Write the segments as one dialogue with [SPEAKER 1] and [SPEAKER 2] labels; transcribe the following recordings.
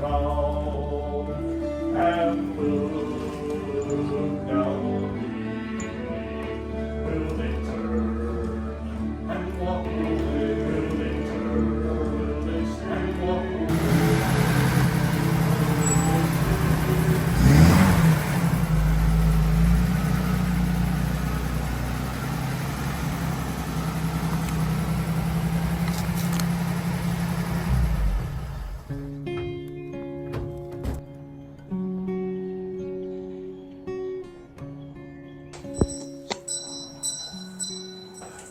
[SPEAKER 1] round and look down on me. Will they turn and walk away? Will they turn and walk away?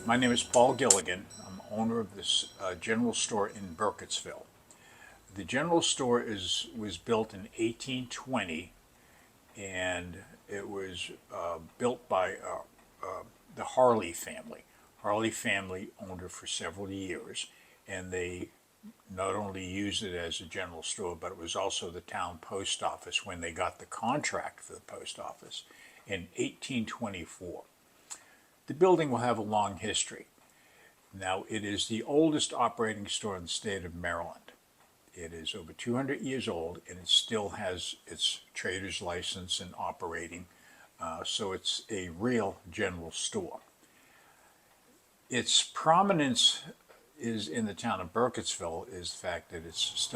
[SPEAKER 1] My name is Paul Gilligan. I'm owner of this general store in Burkittsville. The general store was built in 1820, and it was built by the Harley family. Harley family owned it for several years, and they not only used it as a general store, but it was also the town post office when they got the contract for the post office in 1824. The building will have a long history. Now, it is the oldest operating store in the state of Maryland. It is over 200 years old, and it still has its trader's license and operating, so it's a real general store. Its prominence is in the town of Burkittsville is the fact that it's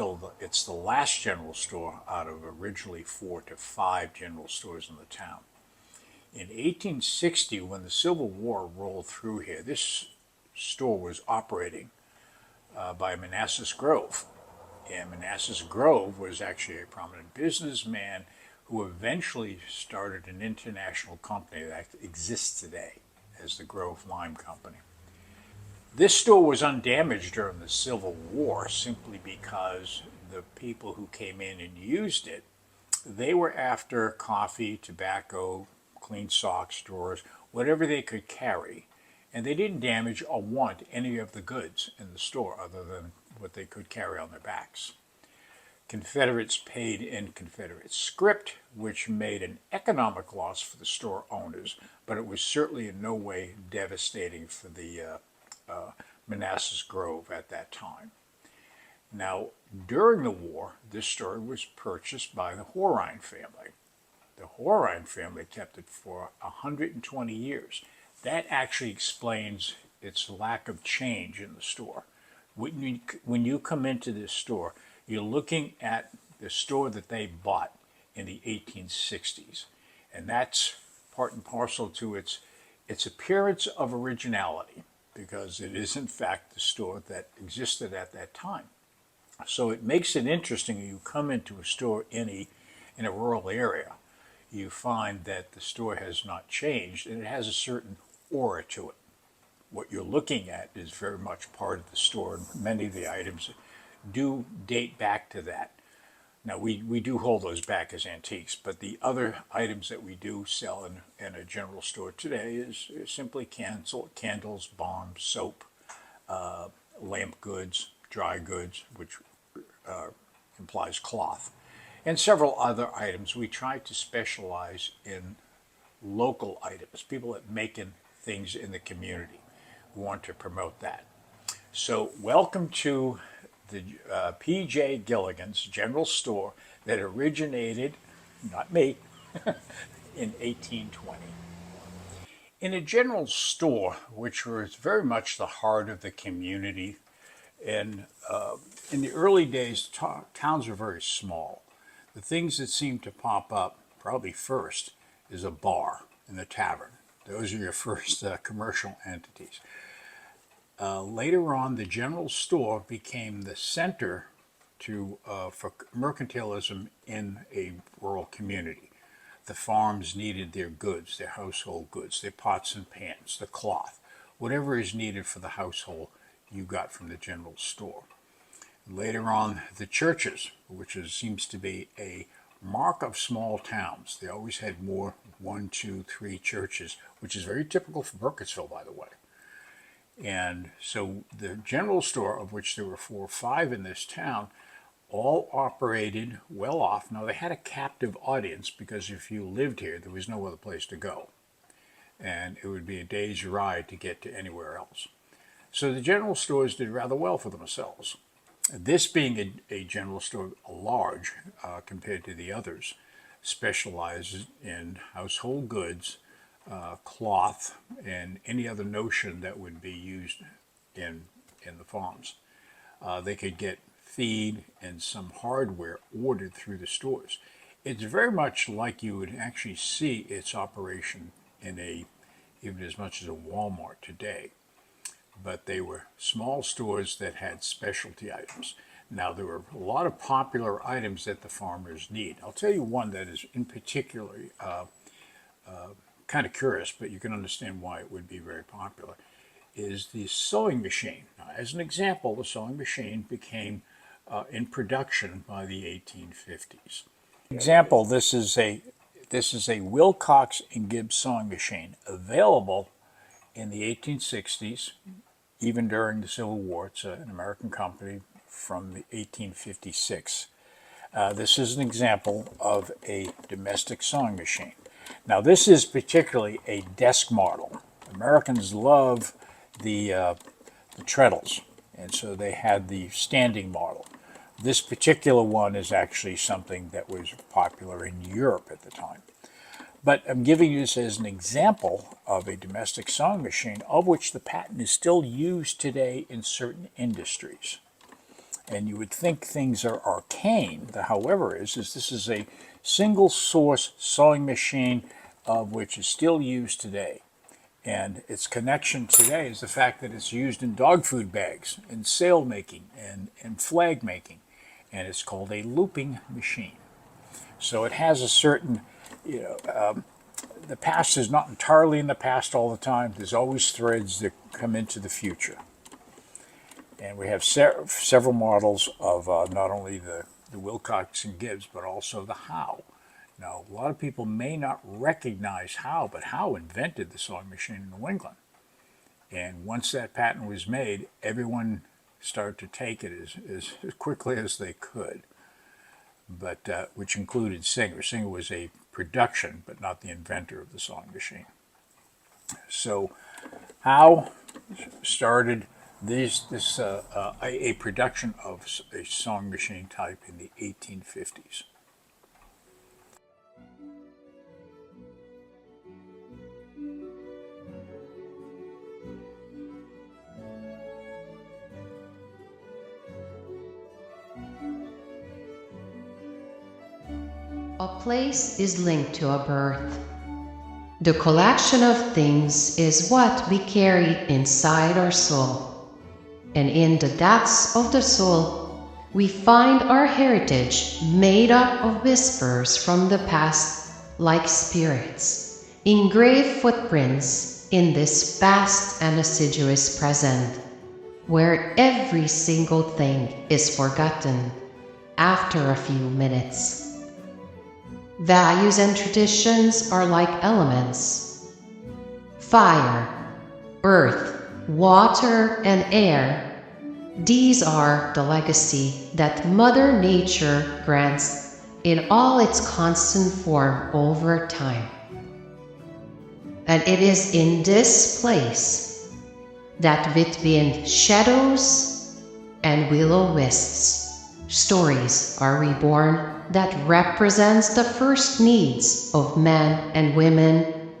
[SPEAKER 1] the last general store out of originally 4 to 5 general stores in the town. In 1860, when the Civil War rolled through here, this store was operating by Manassas Grove. And Manassas Grove was actually a prominent businessman who eventually started an international company that exists today as the Grove Lime Company. This store was undamaged during the Civil War simply because the people who came in and used it, they were after coffee, tobacco, clean socks, drawers, whatever they could carry. And they didn't damage or want any of the goods in the store other than what they could carry on their backs. Confederates paid in Confederate script, which made an economic loss for the store owners, but it was certainly in no way devastating for the Manassas Grove at that time. Now, during the war, this store was purchased by the Horine family. The Horine family kept it for 120 years. That actually explains its lack of change in the store. When you come into this store, you're looking at the store that they bought in the 1860s. And that's part and parcel to its appearance of originality, because it is in fact the store that existed at that time. So it makes it interesting when you come into a store in a rural area. You find that the store has not changed, and it has a certain aura to it. What you're looking at is very much part of the store, and many of the items do date back to that. Now, we do hold those back as antiques, but the other items that we do sell in a general store today is simply candles, bombs, soap, lamp goods, dry goods, which implies cloth, and several other items. We try to specialize in local items, people that making things in the community. We want to promote that. So welcome to the P.J. Gilligan's General Store that originated, not me, in 1820. In a general store, which was very much the heart of the community, and in the early days, towns were very small. The things that seem to pop up, probably first, is a bar and a tavern. Those are your first commercial entities. Later on, the general store became the center for mercantilism in a rural community. The farms needed their goods, their household goods, their pots and pans, the cloth, whatever is needed for the household, you got from the general store. Later on, the churches, which seems to be a mark of small towns. They always had more, 1, 2, 3 churches, which is very typical for Burkittsville, by the way. And so the general store, of which there were 4 or 5 in this town, all operated well off. Now, they had a captive audience because if you lived here, there was no other place to go. And it would be a day's ride to get to anywhere else. So the general stores did rather well for themselves. This being a general store, large compared to the others, specializes in household goods, cloth, and any other notion that would be used in the farms. They could get feed and some hardware ordered through the stores. It's very much like you would actually see its operation in even as much as a Walmart today. But they were small stores that had specialty items. Now, there were a lot of popular items that the farmers need. I'll tell you one that is in particular kind of curious, but you can understand why it would be very popular, is the sewing machine. Now, as an example, the sewing machine became in production by the 1850s. Example, this is a Wilcox and Gibbs sewing machine available in the 1860s, even during the Civil War. It's an American company from the 1856. This is an example of a domestic sewing machine. Now, this is particularly a desk model. Americans love the treadles, and so they had the standing model. This particular one is actually something that was popular in Europe at the time. But I'm giving you this as an example of a domestic sewing machine of which the patent is still used today in certain industries. And you would think things are arcane. The however is this is a single source sewing machine of which is still used today. And its connection today is the fact that it's used in dog food bags, in sail making, and flag making. And it's called a looping machine. So it has a certain, the past is not entirely in the past all the time. There's always threads that come into the future. And we have several models of not only the Wilcox and Gibbs, but also the Howe. Now, a lot of people may not recognize Howe, but Howe invented the sewing machine in New England. And once that patent was made, everyone started to take it as quickly as they could, but which included Singer. Singer was a production, but not the inventor of the sewing machine. So Howe started a production of a sewing machine type in the 1850s.
[SPEAKER 2] A place is linked to a birth. The collection of things is what we carry inside our soul. And in the depths of the soul, we find our heritage made up of whispers from the past, like spirits, engraved footprints in this vast and assiduous present, where every single thing is forgotten after a few minutes. Values and traditions are like elements. Fire, earth, water, and air. These are the legacy that Mother Nature grants in all its constant form over time. And it is in this place that between shadows and will-o-wisps, stories are reborn that represents the first needs of men and women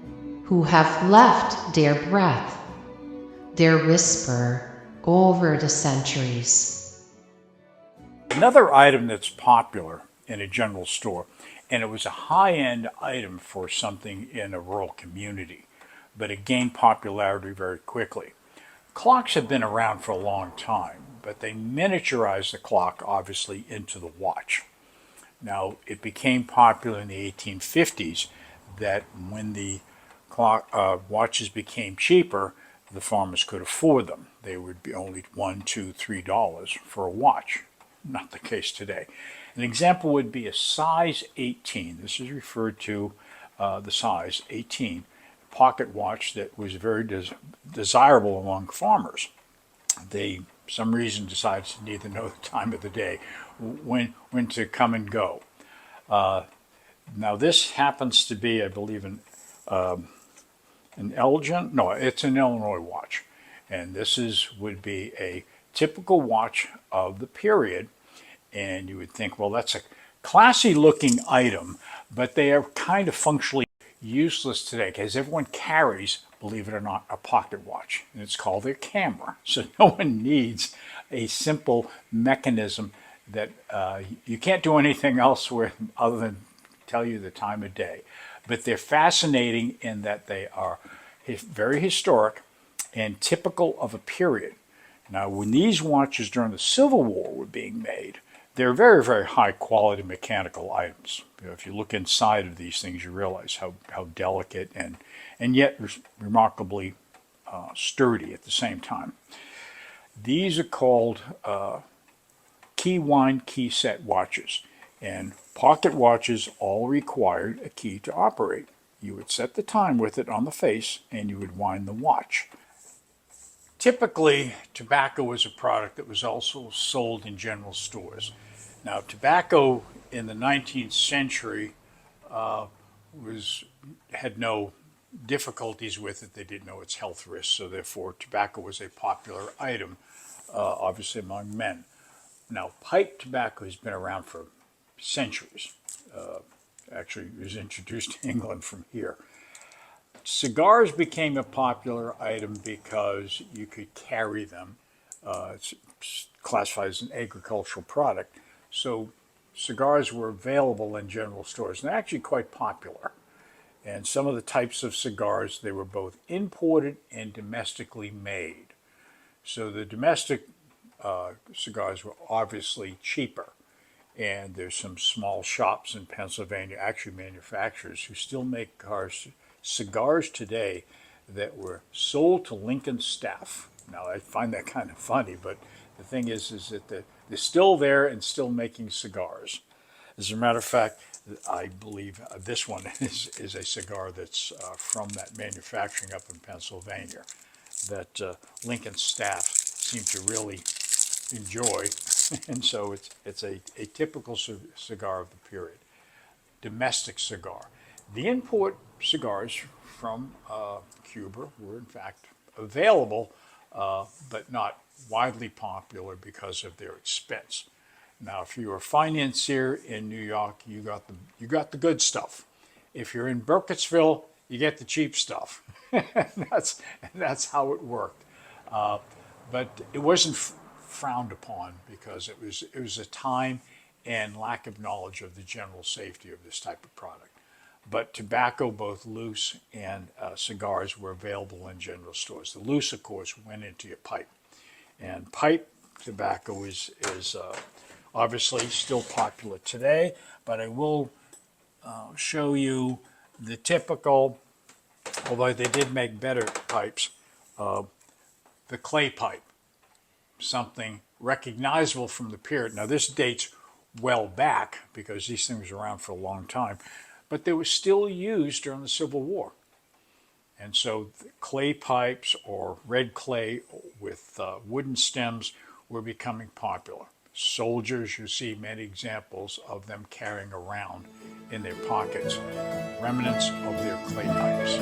[SPEAKER 2] who have left their breath, their whisper over the centuries.
[SPEAKER 1] Another item that's popular in a general store, and it was a high-end item for something in a rural community, but it gained popularity very quickly. Clocks have been around for a long time, but they miniaturized the clock, obviously, into the watch. Now, it became popular in the 1850s that when the watches became cheaper, the farmers could afford them. They would be only $1, $2, $3 for a watch. Not the case today. An example would be a size 18. This is referred to the size 18 pocket watch that was very desirable among farmers. They, for some reason, decided to neither know the time of the day, when to come and go. Now this happens to be, I believe, an Elgin. No, it's an Illinois watch, and this would be a typical watch of the period. And you would think, well, that's a classy looking item, but they are kind of functionally useless today because everyone carries, believe it or not, a pocket watch, and it's called their camera. So no one needs a simple mechanism that you can't do anything else with other than tell you the time of day. But they're fascinating in that they are very historic and typical of a period. Now, when these watches during the Civil War were being made, they're very, very high quality mechanical items. If you look inside of these things, you realize how delicate and yet remarkably sturdy at the same time. These are called key wind key set watches, and pocket watches all required a key to operate. You would set the time with it on the face and you would wind the watch. Typically, tobacco was a product that was also sold in general stores. Now, tobacco in the 19th century had no difficulties with it. They didn't know its health risks, so therefore tobacco was a popular item, obviously among men. Now, pipe tobacco has been around for centuries. Actually, it was introduced to England from here. Cigars became a popular item because you could carry them. It's classified as an agricultural product. So cigars were available in general stores and they're actually quite popular. And some of the types of cigars, they were both imported and domestically made. So the domestic cigars were obviously cheaper. And there's some small shops in Pennsylvania, actually manufacturers, who still make cigars today that were sold to Lincoln staff. Now, I find that kind of funny, but the thing is that they're still there and still making cigars. As a matter of fact, I believe this one is a cigar that's from that manufacturing up in Pennsylvania that Lincoln staff seem to really enjoy. And so it's a typical cigar of the period. Domestic cigar. The import cigars from Cuba were in fact available, but not widely popular because of their expense. Now, if you're a financier in New York, you got the good stuff. If you're in Burkittsville, you get the cheap stuff. that's how it worked. But it wasn't frowned upon because it was a time and lack of knowledge of the general safety of this type of product. But tobacco, both loose and cigars, were available in general stores. The loose, of course, went into your pipe. And pipe tobacco is obviously still popular today, but I will show you the typical, although they did make better pipes, the clay pipe, something recognizable from the period. Now, this dates well back because these things were around for a long time, but they were still used during the Civil War. And so clay pipes or red clay with wooden stems were becoming popular. Soldiers, you see many examples of them carrying around in their pockets remnants of their clay pipes.